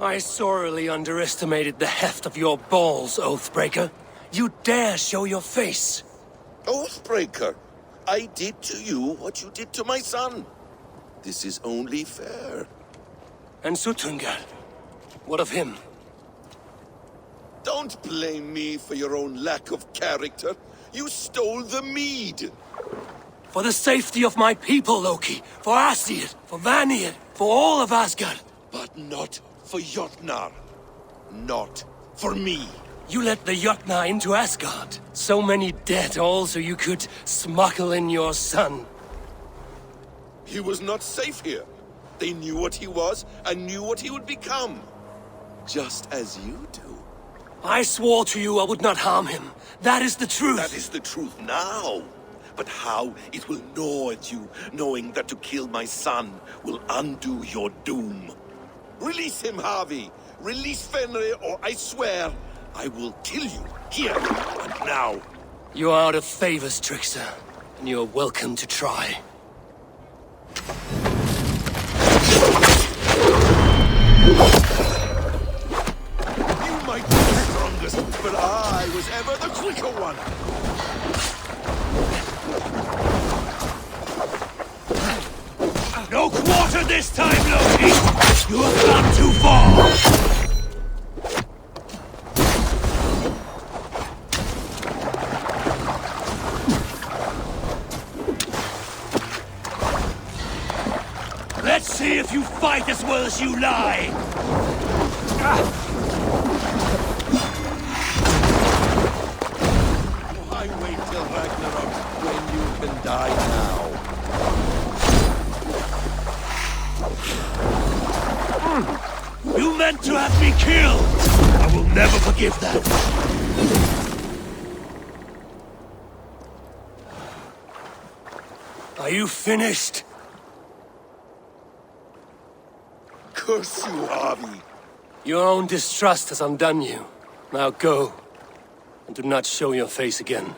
I sorely underestimated the heft of your balls, Oathbreaker. You dare show your face! Oathbreaker, I did to you what you did to my son. This is only fair. And Sutungar? What of him? Don't blame me for your own lack of character. You stole the mead. For the safety of my people, Loki. For Aesir, for Vanir, for all of Asgard. But not for Jotnar. Not for me. You let the Jotnar into Asgard. So many dead, all so you could smuggle in your son. He was not safe here. They knew what he was and knew what he would become. Just as you do. I swore to you I would not harm him. That is the truth. That is the truth now. But how it will gnaw at you, knowing that to kill my son will undo your doom. Release him, Harvey. Release Fenrir, or I swear, I will kill you, here and now. You are out of favors, Trickster, and you are welcome to try. You might be the strongest, but I was ever the quicker one. No quarter this time, Loki! You have gone too far! Let's see if you fight as well as you lie! Why wait till Ragnarok when you can die now? You meant to have me killed! I will never forgive that! Are you finished? Curse you, Harvey. Your own distrust has undone you. Now go, and do not show your face again.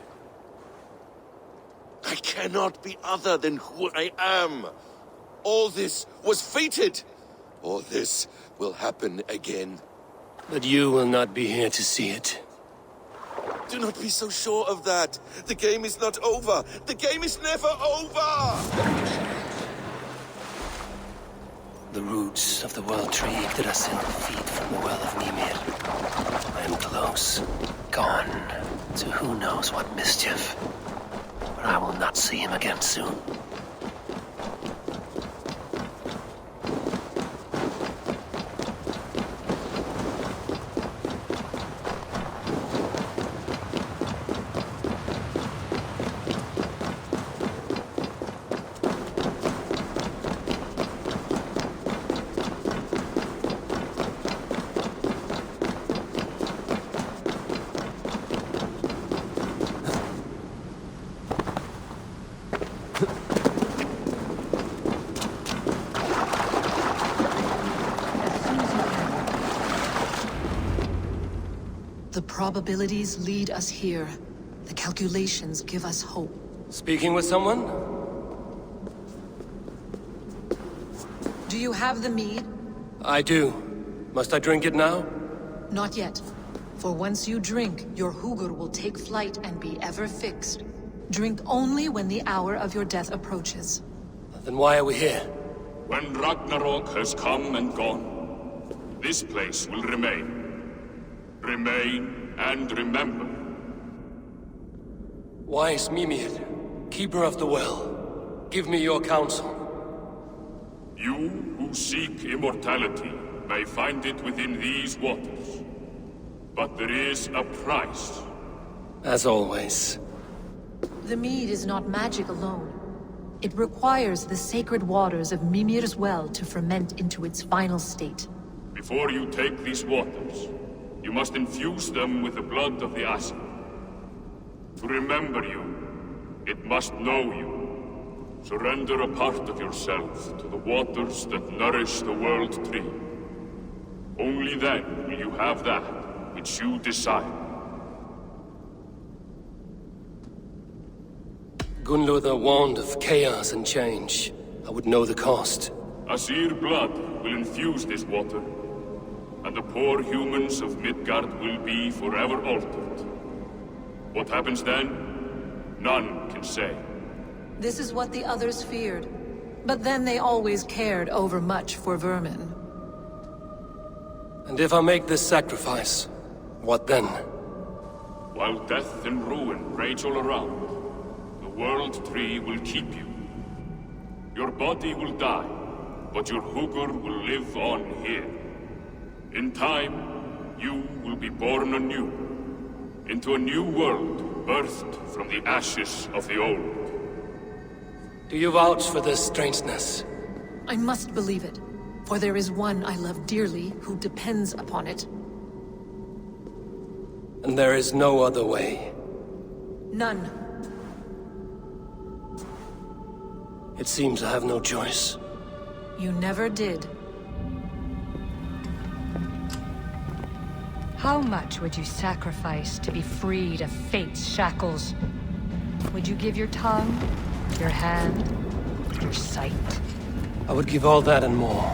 I cannot be other than who I am. All this was fated. All this will happen again. But you will not be here to see it. Do not be so sure of that. The game is not over. The game is never over! The roots of the World Tree that ascend feet from the Well of Mimir. I am close, gone to who knows what mischief. But I will not see him again soon. The probabilities lead us here. The calculations give us hope. Speaking with someone? Do you have the mead? I do. Must I drink it now? Not yet. For once you drink, your Hugur will take flight and be ever fixed. Drink only when the hour of your death approaches. Then why are we here? When Ragnarok has come and gone, this place will remain. Remain and remember. Wise Mimir, keeper of the well, give me your counsel. You who seek immortality may find it within these waters. But there is a price. As always. The mead is not magic alone. It requires the sacred waters of Mimir's well to ferment into its final state. Before you take these waters, you must infuse them with the blood of the Aesir. To remember you, it must know you. Surrender a part of yourself to the waters that nourish the World Tree. Only then will you have that which you desire. Gunlur warned of chaos and change. I would know the cost. Aesir blood will infuse this water. and the poor humans of Midgard will be forever altered. What happens then? None can say. This is what the others feared. But then they always cared overmuch for vermin. And if I make this sacrifice, what then? While death and ruin rage all around, the World Tree will keep you. Your body will die, but your Hugur will live on here. In time, you will be born anew, into a new world birthed from the ashes of the old. Do you vouch for this strangeness? I must believe it, for there is one I love dearly who depends upon it. And there is no other way. None. It seems I have no choice. You never did. How much would you sacrifice to be freed of fate's shackles? Would you give your tongue, your hand, your sight? I would give all that and more.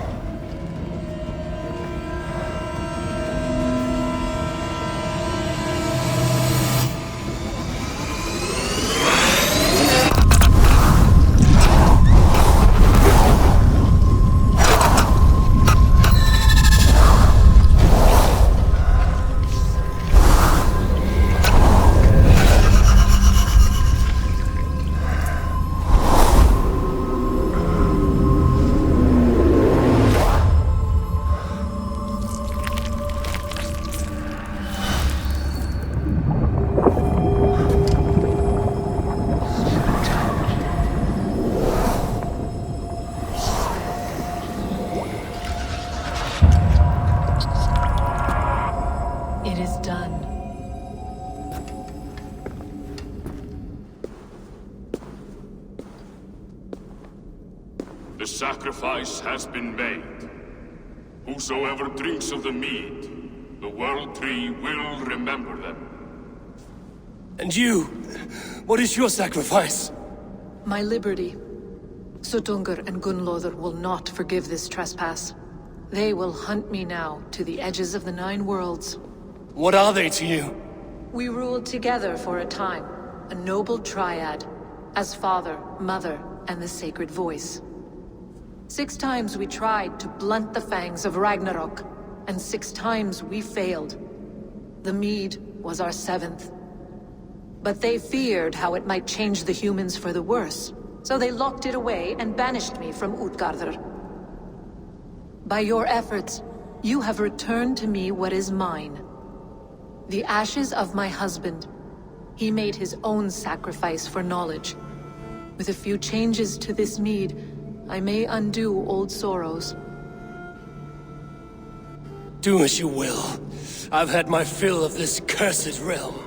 It is done. The sacrifice has been made. Whosoever drinks of the mead, the World Tree will remember them. And you? What is your sacrifice? My liberty. Suttungr and Gunnlóðr will not forgive this trespass. They will hunt me now to the edges of the Nine Worlds. What are they to you? We ruled together for a time, a noble triad, as father, mother, and the sacred voice. 6 times we tried to blunt the fangs of Ragnarok, and 6 times we failed. The mead was our 7th. But they feared how it might change the humans for the worse, so they locked it away and banished me from Utgardr. By your efforts, you have returned to me what is mine. The ashes of my husband. He made his own sacrifice for knowledge. With a few changes to this mead, I may undo old sorrows. Do as you will. I've had my fill of this cursed realm.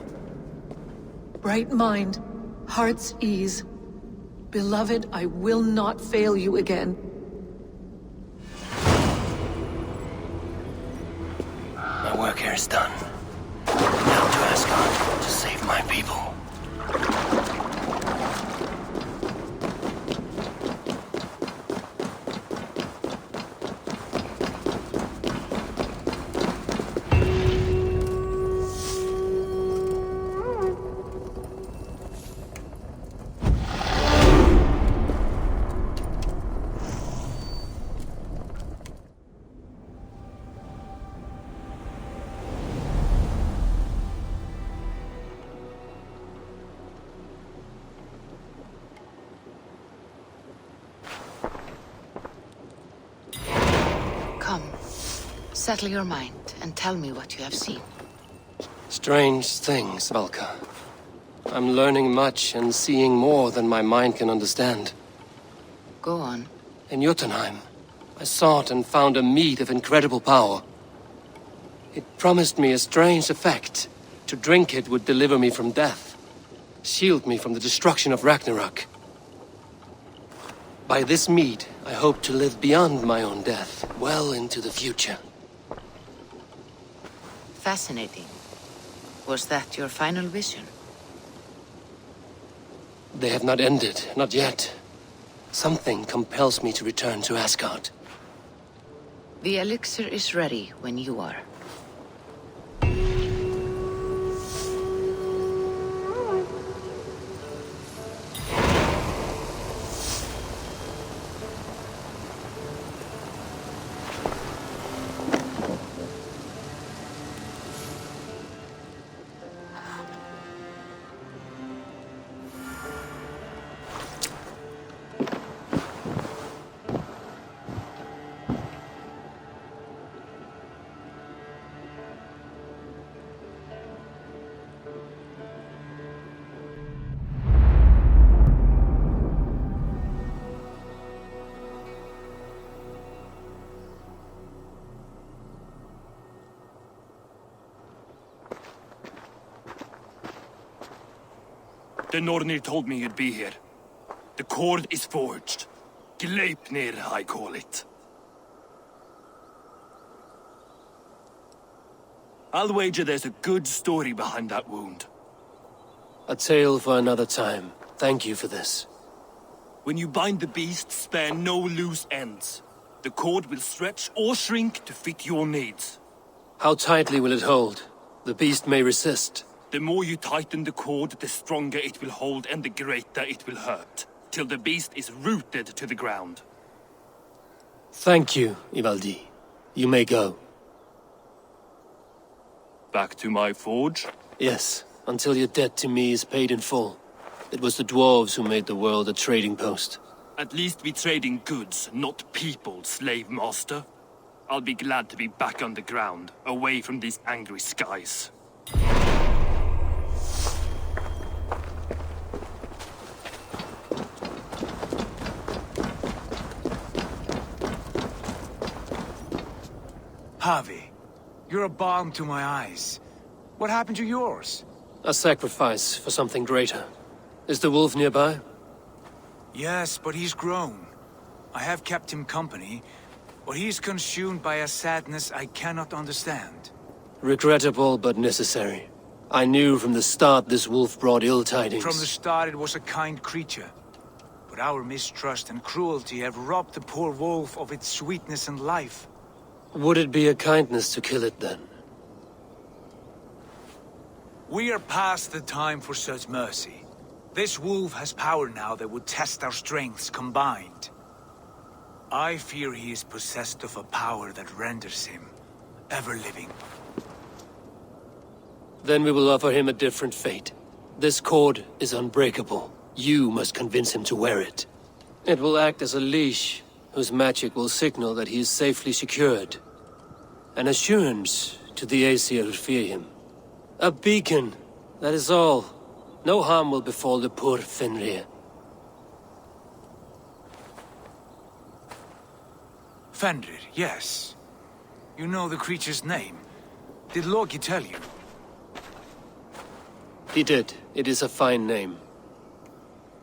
Bright mind, heart's ease. Beloved, I will not fail you again. My work here is done. Now to Asgard to save my people. Come, settle your mind and tell me what you have seen. Strange things, Valka. I'm learning much and seeing more than my mind can understand. Go on. In Jotunheim, I sought and found a mead of incredible power. It promised me a strange effect. To drink it would deliver me from death, shield me from the destruction of Ragnarok. By this mead, I hope to live beyond my own death, well into the future. Fascinating. Was that your final vision? They have not ended, not yet. Something compels me to return to Asgard. The elixir is ready when you are. The Nornir told me you'd be here. The cord is forged. Gleipnir, I call it. I'll wager there's a good story behind that wound. A tale for another time. Thank you for this. When you bind the beast, spare no loose ends. The cord will stretch or shrink to fit your needs. How tightly will it hold? The beast may resist. The more you tighten the cord, the stronger it will hold and the greater it will hurt, till the beast is rooted to the ground. Thank you, Ivaldi. You may go. Back to my forge? Yes, until your debt to me is paid in full. It was the dwarves who made the world a trading post. At least we trade in goods, not people, slave master. I'll be glad to be back on the ground, away from these angry skies. Javi, you're a balm to my eyes. What happened to yours? A sacrifice for something greater. Is the wolf nearby? Yes, but he's grown. I have kept him company, but he's consumed by a sadness I cannot understand. Regrettable, but necessary. I knew from the start this wolf brought ill tidings. From the start it was a kind creature. But our mistrust and cruelty have robbed the poor wolf of its sweetness and life. Would it be a kindness to kill it, then? We are past the time for such mercy. This wolf has power now that would test our strengths combined. I fear he is possessed of a power that renders him ever-living. Then we will offer him a different fate. This cord is unbreakable. You must convince him to wear it. It will act as a leash, whose magic will signal that he is safely secured. An assurance to the Aesir who fear him. A beacon, that is all. No harm will befall the poor Fenrir. Fenrir, yes. You know the creature's name. Did Loki tell you? He did. It is a fine name.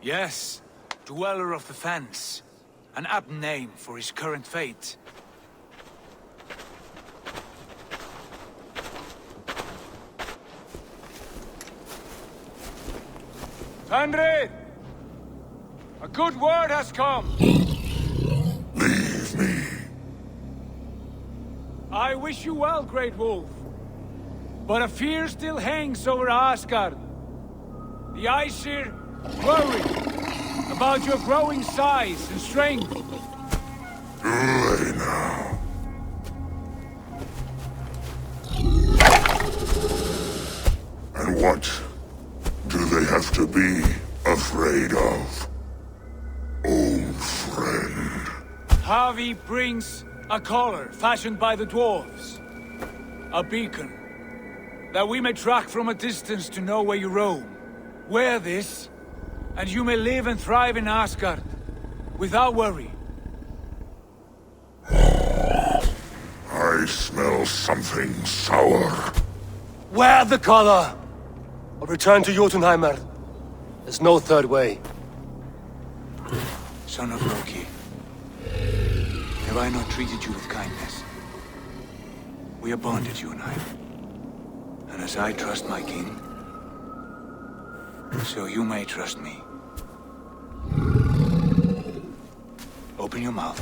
Yes. Dweller of the Fens. An apt name for his current fate. Fenrir! A good word has come! Leave me. I wish you well, Great Wolf. But a fear still hangs over Asgard. The Aesir worry about your growing size and strength. Too late now. And what do they have to be afraid of? Old friend. Javi brings a collar fashioned by the dwarves. A beacon. That we may track from a distance to know where you roam. Wear this, and you may live and thrive in Asgard, without worry. I smell something sour. Wear the collar! Or return to Jotunheimer. There's no third way. Son of Loki, have I not treated you with kindness? We are bonded, you and I. And as I trust my king, so you may trust me. Open your mouth.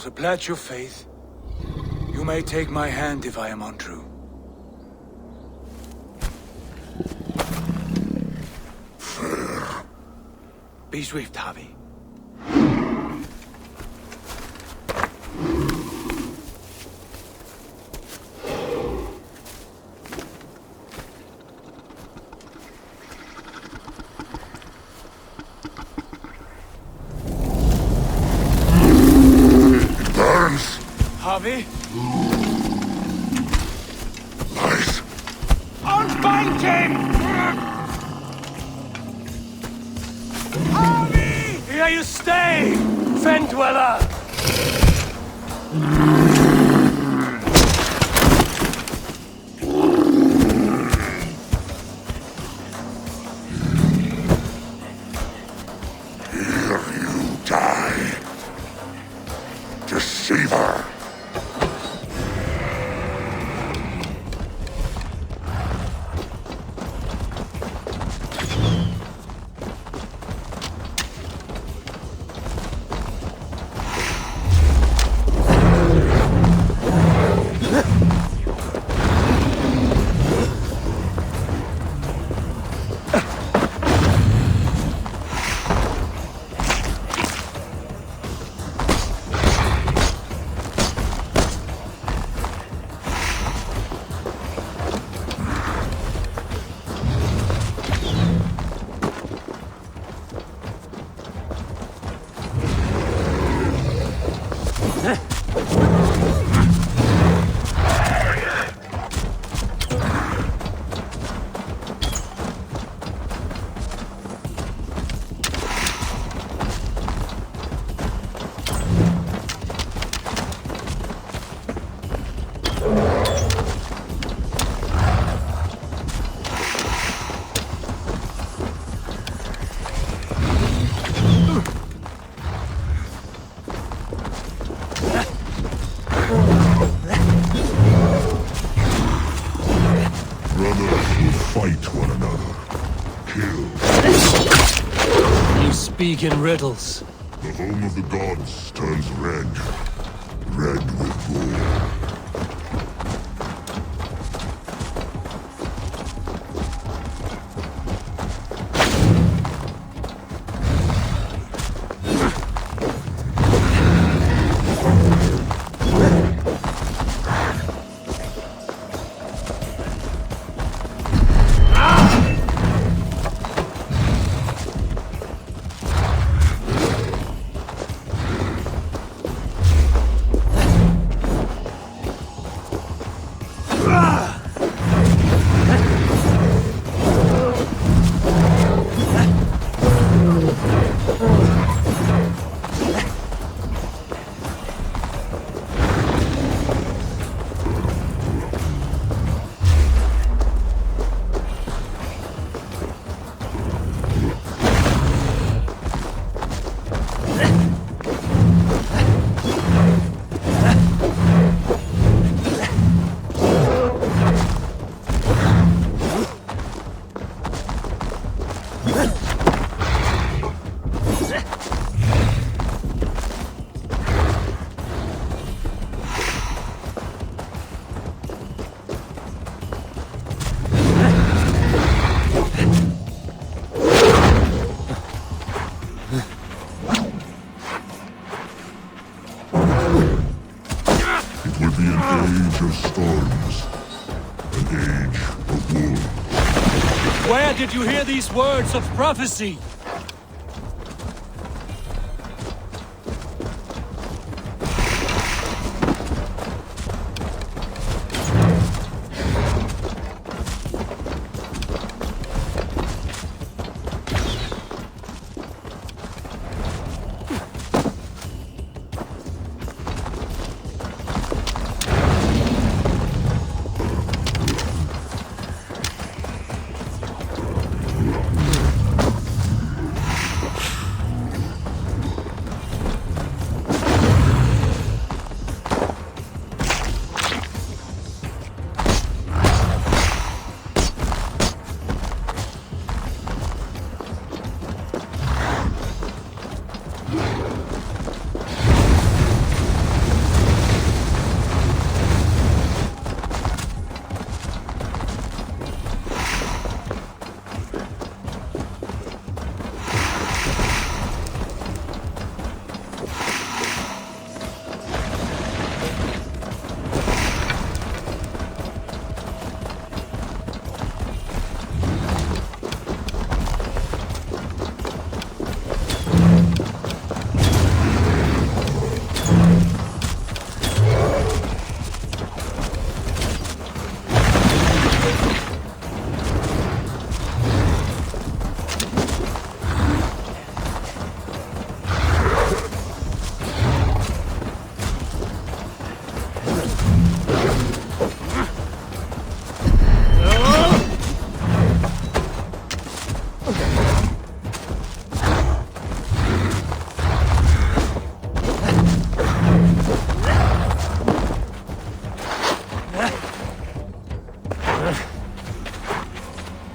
As a pledge of faith, you may take my hand if I am untrue. Fair. Be swift, Javi. Javi? Lies. Unbind him! Javi! Here you stay, Fen Dweller! Here you die. Deceiver. Fight one another. Kill. You speak in riddles. The home of the gods turns red. Red with gore. Of storms, an age of war. Where did you hear these words of prophecy?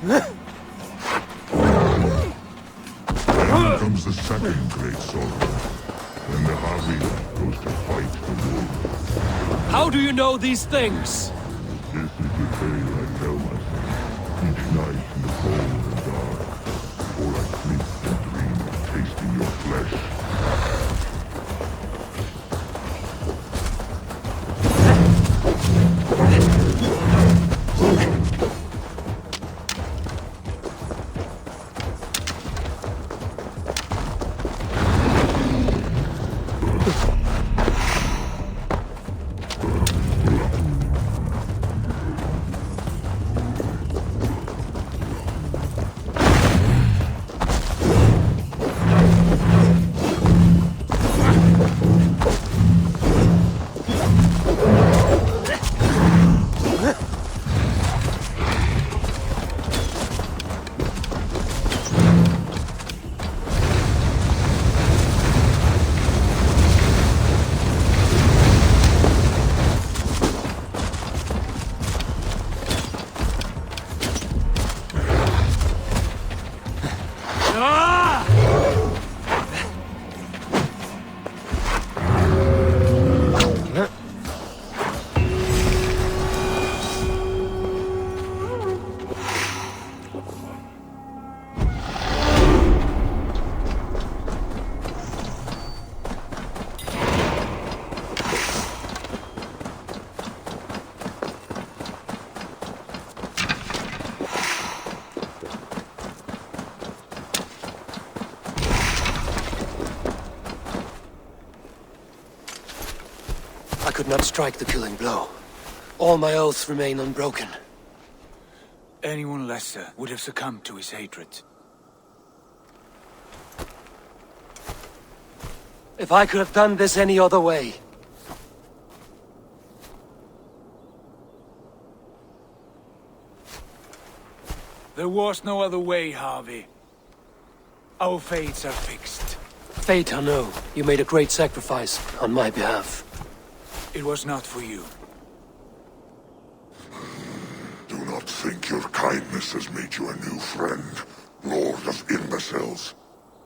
Then comes the second great sorrow, when the Harvey goes to fight the wolves. How do you know these things? This is the tale I tell myself, each night in the cold and dark, before I sleep and dream of tasting your flesh. I could not strike the killing blow. All my oaths remain unbroken. Anyone lesser would have succumbed to his hatred. If I could have done this any other way. There was no other way, Harvey. Our fates are fixed. Fate, I know. You made a great sacrifice on my behalf. It was not for you. Do not think your kindness has made you a new friend, Lord of Imbeciles.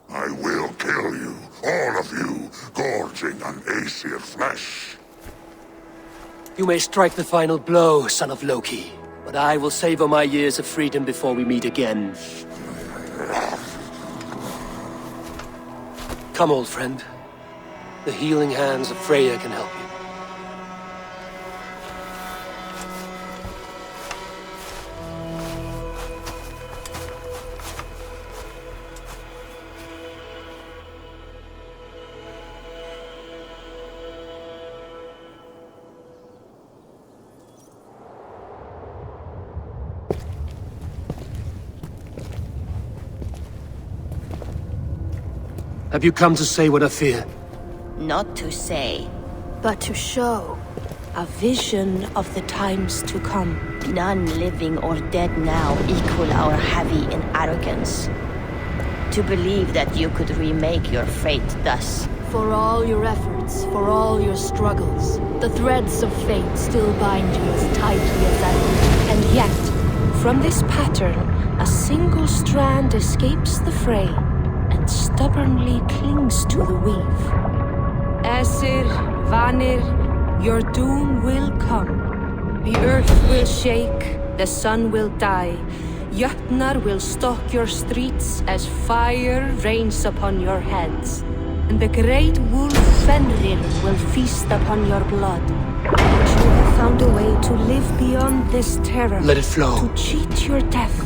I will kill you, all of you, gorging on Aesir flesh. You may strike the final blow, son of Loki, but I will savor my years of freedom before we meet again. Come, old friend. The healing hands of Freya can help you. Have you come to say what I fear? Not to say. But to show a vision of the times to come. None living or dead now equal our heavy in arrogance. To believe that you could remake your fate thus. For all your efforts, for all your struggles, the threads of fate still bind you as tightly as ever. And yet, from this pattern, a single strand escapes the fray and stubbornly clings to the weave. Aesir, Vanir, your doom will come. The earth will shake, the sun will die. Jötnar will stalk your streets as fire rains upon your heads. And the great wolf Fenrir will feast upon your blood. But you have found a way to live beyond this terror. Let it flow. To cheat your death.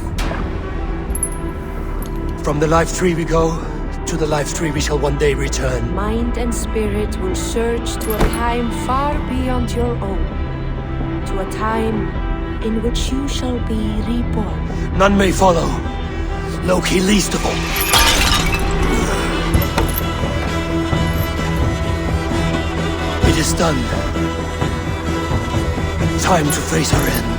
From the life tree we go, to the life tree we shall one day return. Mind and spirit will surge to a time far beyond your own. To a time in which you shall be reborn. None may follow. Loki least of all. It is done. Time to face our end.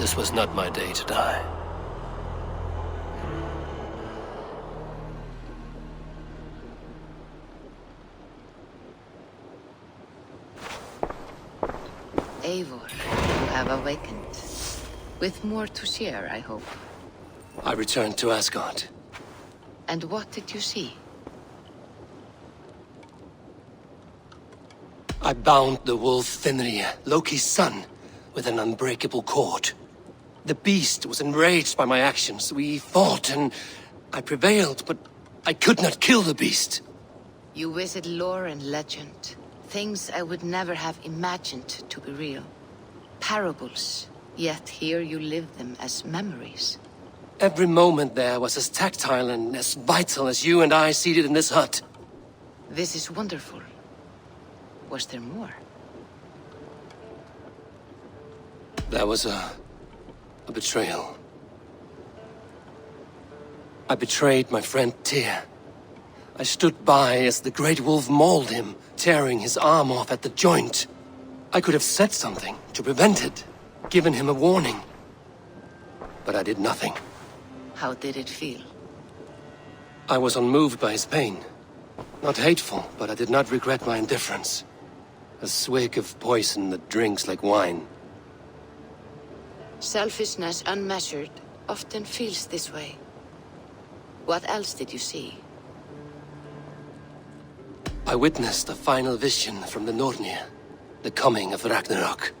This was not my day to die. Eivor, you have awakened. With more to share, I hope. I returned to Asgard. And what did you see? I bound the wolf Fenrir, Loki's son, with an unbreakable cord. The beast was enraged by my actions. We fought and I prevailed, but I could not kill the beast. You visit lore and legend. Things I would never have imagined to be real. Parables, yet here you live them as memories. Every moment there was as tactile and as vital as you and I seated in this hut. This is wonderful. Was there more? There was a betrayal. I betrayed my friend Tyr. I stood by as the great wolf mauled him, tearing his arm off at the joint. I could have said something to prevent it, given him a warning. But I did nothing. How did it feel? I was unmoved by his pain. Not hateful, but I did not regret my indifference. A swig of poison that drinks like wine. Selfishness unmeasured often feels this way. What else did you see? I witnessed a final vision from the Nornir, the coming of Ragnarok.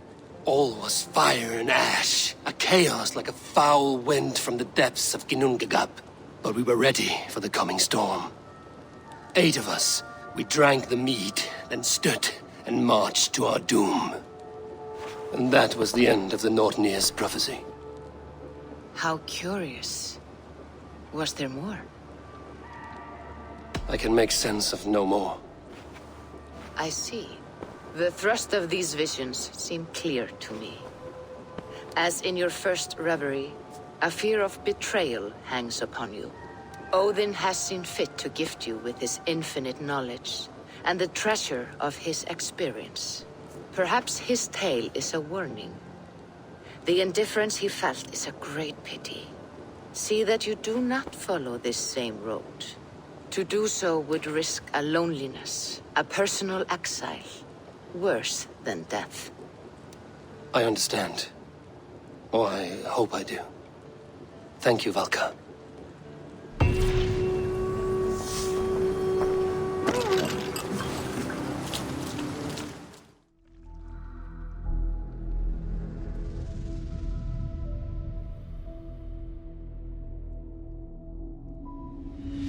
All was fire and ash, a chaos like a foul wind from the depths of Ginnungagap. But we were ready for the coming storm. 8 of us, we drank the mead, then stood and marched to our doom. And that was the end of the Nornir's prophecy. How curious. Was there more? I can make sense of no more. I see. The thrust of these visions seem clear to me. As in your first reverie, a fear of betrayal hangs upon you. Odin has seen fit to gift you with his infinite knowledge, and the treasure of his experience. Perhaps his tale is a warning. The indifference he felt is a great pity. See that you do not follow this same road. To do so would risk a loneliness, a personal exile, worse than death. I understand. Or I hope I do. Thank you, Valka.